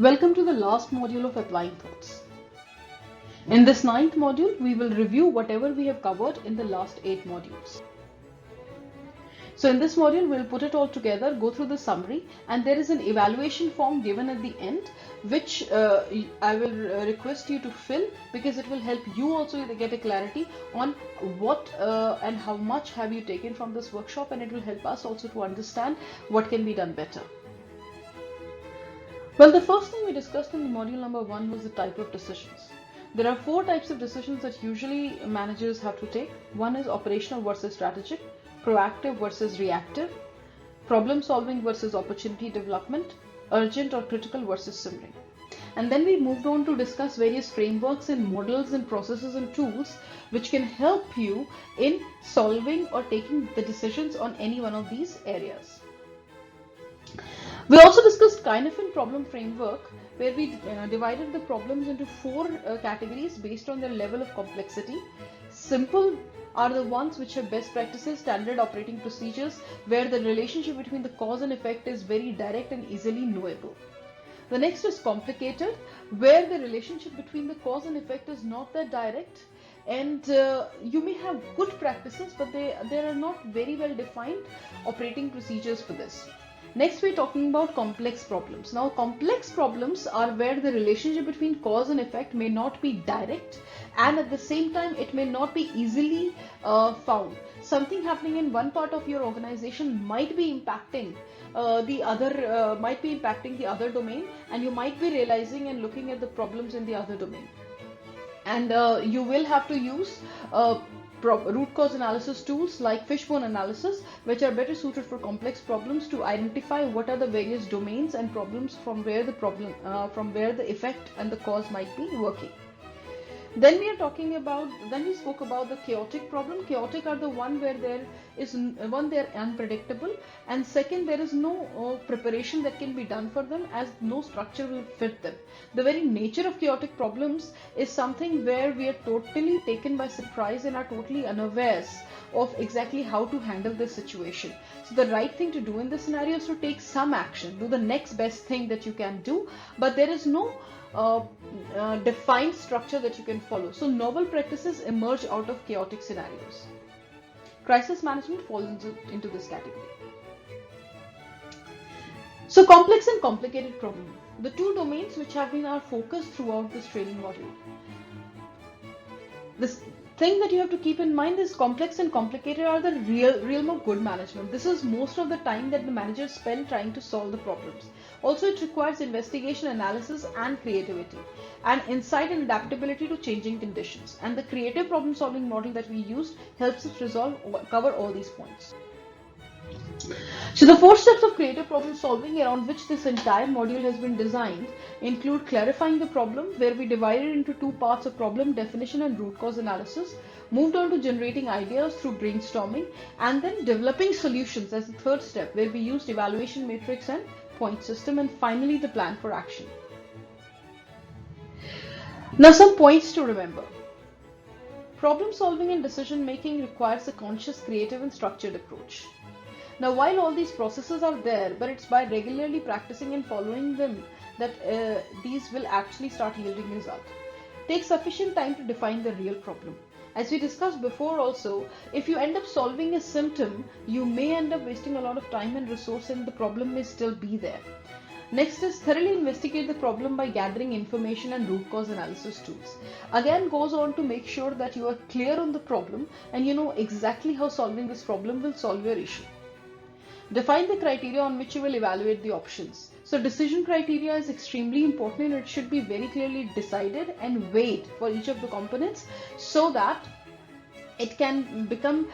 Welcome to the last module of Applying Thoughts. In this ninth module, we will review whatever we have covered in the last 8 modules. So in this module, we'll put it all together, go through the summary, and there is an evaluation form given at the end, which I will request you to fill because it will help you also to get a clarity on what and how much have you taken from this workshop, and it will help us also to understand what can be done better. Well, the first thing we discussed in the module number 1 was the type of decisions. There are 4 types of decisions that usually managers have to take. One is operational versus strategic, proactive versus reactive, problem solving versus opportunity development, urgent or critical versus simmering. And then we moved on to discuss various frameworks and models and processes and tools which can help you in solving or taking the decisions on any one of these areas. We also discussed Kynefin problem framework, where we divided the problems into 4 categories based on their level of complexity. Simple are the ones which have best practices, standard operating procedures, where the relationship between the cause and effect is very direct and easily knowable. The next is complicated, where the relationship between the cause and effect is not that direct, and you may have good practices, but there are not very well defined operating procedures for this. Next, we're talking about complex problems. Now, complex problems are where the relationship between cause and effect may not be direct, and at the same time, it may not be easily found. Something happening in one part of your organization might be impacting the other domain, and you might be realizing and looking at the problems in the other domain. And you will have to use root cause analysis tools like fishbone analysis, which are better suited for complex problems to identify what are the various domains and problems from where the effect and the cause might be working. Then we spoke about the chaotic problem. Chaotic are the one where they're unpredictable, and second, there is no preparation that can be done for them, as no structure will fit them. The very nature of chaotic problems is something where we are totally taken by surprise and are totally unawares of exactly how to handle this situation. So the right thing to do in this scenario is to take some action, do the next best thing that you can do, but there is no defined structure that you can follow. So novel practices emerge out of chaotic scenarios. Crisis management falls into this category. So complex and complicated problem, the 2 domains which have been our focus throughout this training module. This thing that you have to keep in mind is complex and complicated are the realm of good management. This is most of the time that the managers spend trying to solve the problems. Also, it requires investigation, analysis, and creativity, and insight and adaptability to changing conditions. And the creative problem solving model that we used helps us cover all these points. So the 4 steps of creative problem solving around which this entire module has been designed include clarifying the problem, where we divided into 2 parts of problem definition and root cause analysis, moved on to generating ideas through brainstorming, and then developing solutions as the 3rd step, where we used evaluation matrix and point system, and finally the plan for action. Now, some points to remember. Problem solving and decision making requires a conscious, creative, and structured approach. Now, while all these processes are there, but it's by regularly practicing and following them that these will actually start yielding result. Take sufficient time to define the real problem. As we discussed before also, if you end up solving a symptom, you may end up wasting a lot of time and resource, and the problem may still be there. Next is thoroughly investigate the problem by gathering information and root cause analysis tools. Again, goes on to make sure that you are clear on the problem and you know exactly how solving this problem will solve your issue. Define the criteria on which you will evaluate the options. So decision criteria is extremely important, and it should be very clearly decided and weighed for each of the components so that it can become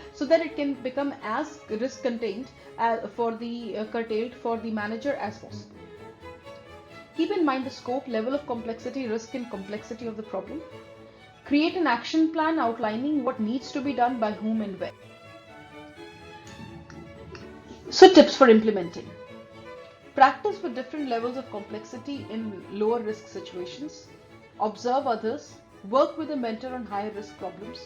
as risk contained curtailed for the manager as possible. Keep in mind the scope, level of complexity, risk, and complexity of the problem. Create an action plan outlining what needs to be done by whom and where. So, tips for implementing. Practice with different levels of complexity in lower risk situations. Observe others. Work with a mentor on higher risk problems.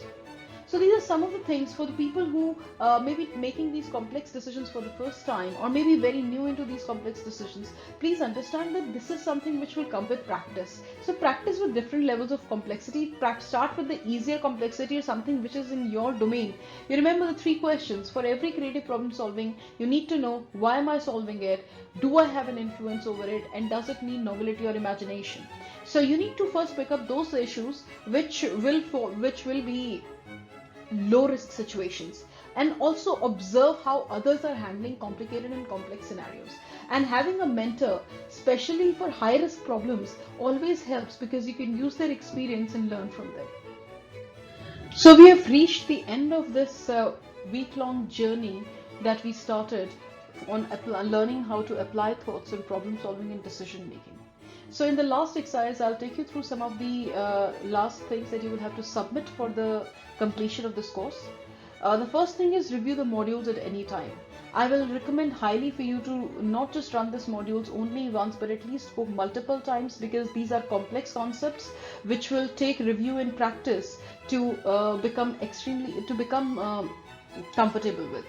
So these are some of the things for the people who may be making these complex decisions for the first time, or maybe very new into these complex decisions. Please understand that this is something which will come with practice. So practice with different levels of complexity. Start with the easier complexity or something which is in your domain. You remember the 3 questions. For every creative problem solving, you need to know, why am I solving it? Do I have an influence over it? And does it need novelty or imagination? So you need to first pick up those issues which will be low risk situations, and also observe how others are handling complicated and complex scenarios. And having a mentor, especially for high risk problems, always helps, because you can use their experience and learn from them. So we have reached the end of this week-long journey that we started on learning how to apply thoughts in problem solving and decision making. So in the last exercise, I'll take you through some of the last things that you will have to submit for the completion of this course. The first thing is review the modules at any time. I will recommend highly for you to not just run these modules only once, but at least for multiple times, because these are complex concepts which will take review and practice to become comfortable with.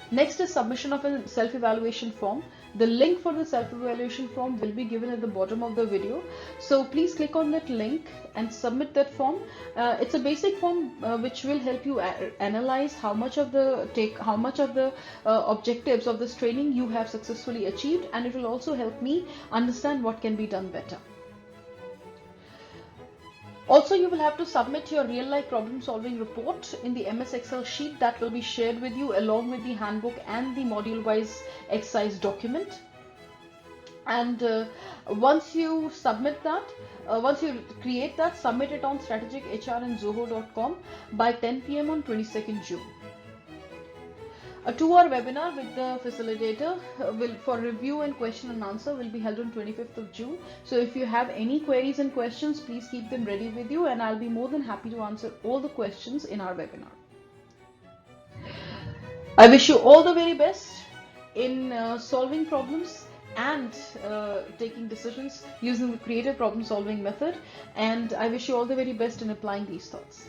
Next is submission of a self-evaluation form. The link for the self-evaluation form will be given at the bottom of the video. So please click on that link and submit that form. It's a basic form which will help you analyze how much of the objectives of this training you have successfully achieved, and it will also help me understand what can be done better. Also, you will have to submit your real-life problem-solving report in the MS Excel sheet that will be shared with you along with the handbook and the module-wise exercise document. And once you submit that, once you create that, submit it on strategichr@zoho.com by 10 PM on 22nd June. A 2-hour webinar with the facilitator for review and question and answer will be held on 25th of June. So if you have any queries and questions, please keep them ready with you, and I'll be more than happy to answer all the questions in our webinar. I wish you all the very best in solving problems and taking decisions using the creative problem solving method, and I wish you all the very best in applying these thoughts.